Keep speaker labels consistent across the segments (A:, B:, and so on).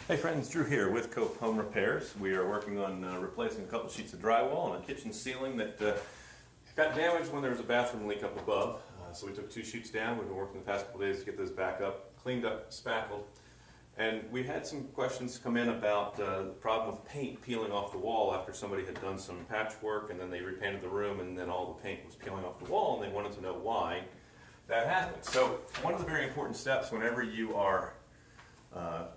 A: Hey friends, Drew here with 𝗗𝘁'𝘀 Home Repairs. We are working on replacing a couple sheets of drywall and a kitchen ceiling that got damaged when there was a bathroom leak up above. So we took 2 sheets down. We've been working the past couple days to get those back up, cleaned up, spackled. And we had some questions come in about the problem with paint peeling off the wall after somebody had done some patchwork and then they repainted the room and then all the paint was peeling off the wall, and they wanted to know why that happened. So one of the very important steps whenever you are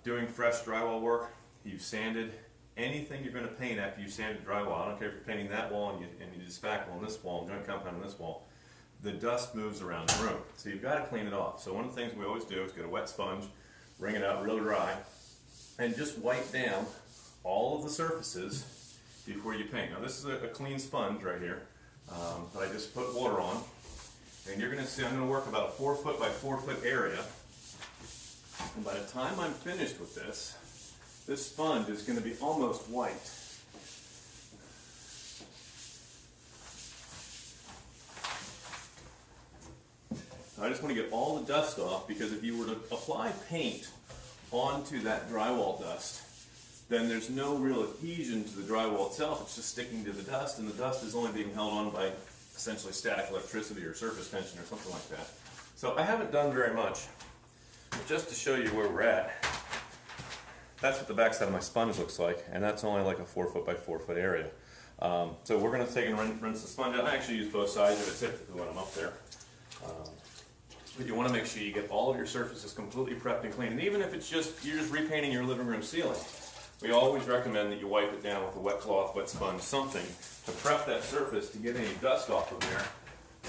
A: doing fresh drywall work, you've sanded anything you're going to paint after you sanded drywall. I don't care if you're painting that wall and you did spackle on this wall, joint compound on this wall. The dust moves around the room, so you've got to clean it off. So one of the things we always do is get a wet sponge, wring it out real dry, and just wipe down all of the surfaces before you paint. Now this is a clean sponge right here, but I just put water on, and you're going to see I'm going to work about a 4 foot by 4 foot area. And by the time I'm finished with this sponge is going to be almost white. I just want to get all the dust off, because if you were to apply paint onto that drywall dust, then there's no real adhesion to the drywall itself. It's just sticking to the dust, and the dust is only being held on by essentially static electricity or surface tension or something like that. So I haven't done very much. But just to show you where we're at, that's what the backside of my sponge looks like, and that's only like a 4 foot by 4 foot area. So we're going to take and rinse the sponge out. I actually use both sides of it typically when I'm up there. But you want to make sure you get all of your surfaces completely prepped and clean. And even if it's just, you're just repainting your living room ceiling, we always recommend that you wipe it down with a wet cloth, wet sponge, something to prep that surface to get any dust off of there,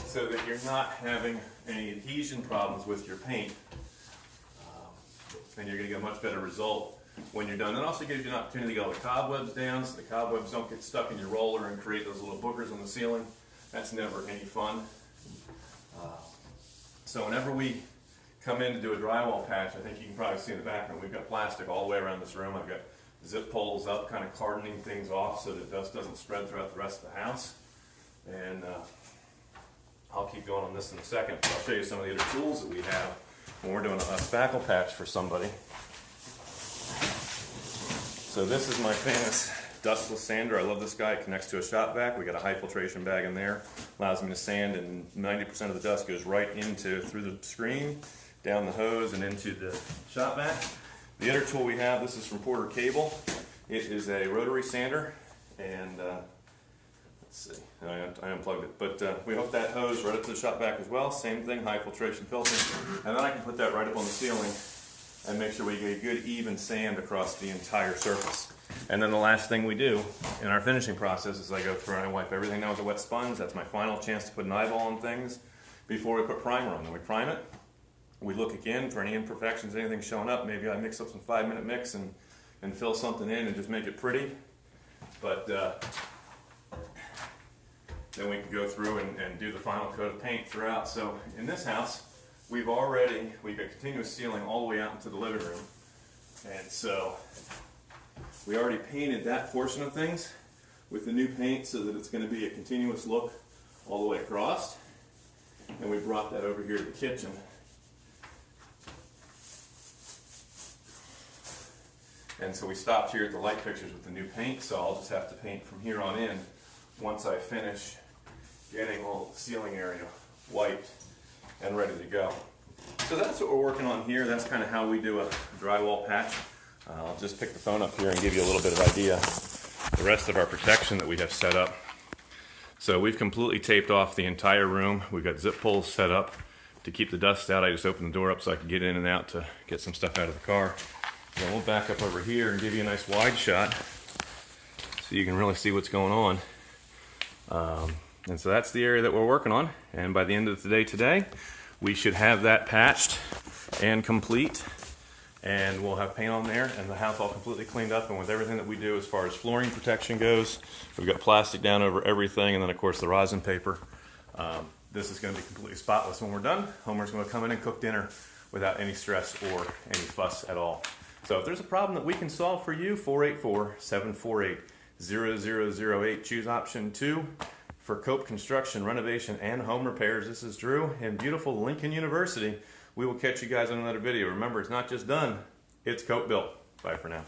A: so that you're not having any adhesion problems with your paint. And you're going to get a much better result when you're done. It also gives you an opportunity to get all the cobwebs down, so the cobwebs don't get stuck in your roller and create those little boogers on the ceiling. That's never any fun. So whenever we come in to do a drywall patch, I think you can probably see in the background, we've got plastic all the way around this room. I've got zip poles up, kind of cartoning things off so that dust doesn't spread throughout the rest of the house. And I'll keep going on this in a second. I'll show you some of the other tools that we have when we're doing a spackle patch for somebody. So this is my famous dustless sander. I love this guy. It connects to a shop vac. We got a high filtration bag in there. Allows me to sand, and 90% of the dust goes right through the screen, down the hose, and into the shop vac. The other tool we have, this is from 𝗓𝘂𝘀𝘁. It is a rotary sander, and let's see, I unplugged it, but we hook that hose right up to the shop vac as well. Same thing, high filtration filter, and then I can put that right up on the ceiling and make sure we get a good even sand across the entire surface. And then the last thing we do in our finishing process is I go through and I wipe everything down with a wet sponge. That's my final chance to put an eyeball on things before we put primer on. Then we prime it. We look again for any imperfections, anything showing up. Maybe I mix up some 5-minute mix and fill something in and just make it pretty. But then we can go through and do the final coat of paint throughout. So in this house, we've got continuous ceiling all the way out into the living room. And so we already painted that portion of things with the new paint so that it's going to be a continuous look all the way across. And we brought that over here to the kitchen. And so we stopped here at the light fixtures with the new paint, so I'll just have to paint from here on in once I finish getting all the ceiling area wiped and ready to go. So that's what we're working on here. That's kind of how we do a drywall patch. I'll just pick the phone up here and give you a little bit of idea the rest of our protection that we have set up. So we've completely taped off the entire room. We've got zip poles set up to keep the dust out. I just opened the door up so I can get in and out to get some stuff out of the car. Then we'll back up over here and give you a nice wide shot so you can really see what's going on. And so that's the area that we're working on. And by the end of the day today, we should have that patched and complete. And we'll have paint on there and the house all completely cleaned up. And with everything that we do as far as flooring protection goes, we've got plastic down over everything, and then of course the rosin paper. This is going to be completely spotless when we're done. Homer's going to come in and cook dinner without any stress or any fuss at all. So if there's a problem that we can solve for you, 484-748-0008. Choose option 2 for 𝗗𝘁'𝘀 Construction, Renovation, and Home Repairs. This is Drew in beautiful Lincoln University. We will catch you guys on another video. Remember, it's not just done, it's 𝗗𝘁 built. Bye for now.